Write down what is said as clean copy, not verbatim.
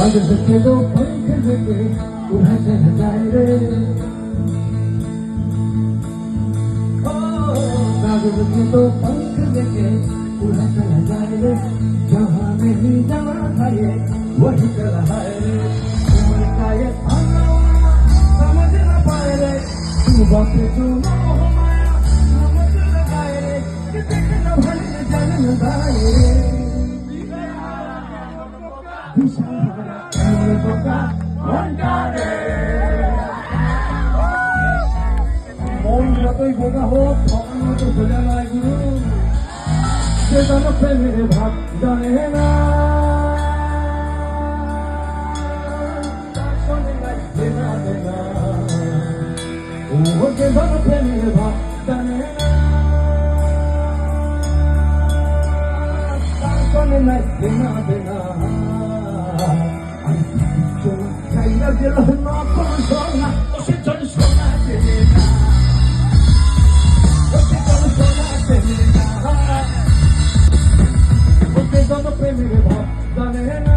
कागज के दो पंख लेके उड़ा चला जाए रे, कागज के दो पंख लेके उड़ा चला जाए रे, जहाँ नहीं जाना था ये वही चला है रे, उम्र का ये थाना समझ न पाए रे, सुबह से तू मोह माया समझ लगाए रे, किसी के न भले जल न जाए रे, মন যতই বোকা হোক তখন তো বোঝা নয় গুরু, সে যেন প্রেমের ভাব জানে না, ও যে যেন প্রেমের ভাব জানে না, তার শোনে নাই দেনা দেনা, Kaila de la no consona, o se chon sona de na, o se chon sona de na, o se chon pe mere bha, dane na.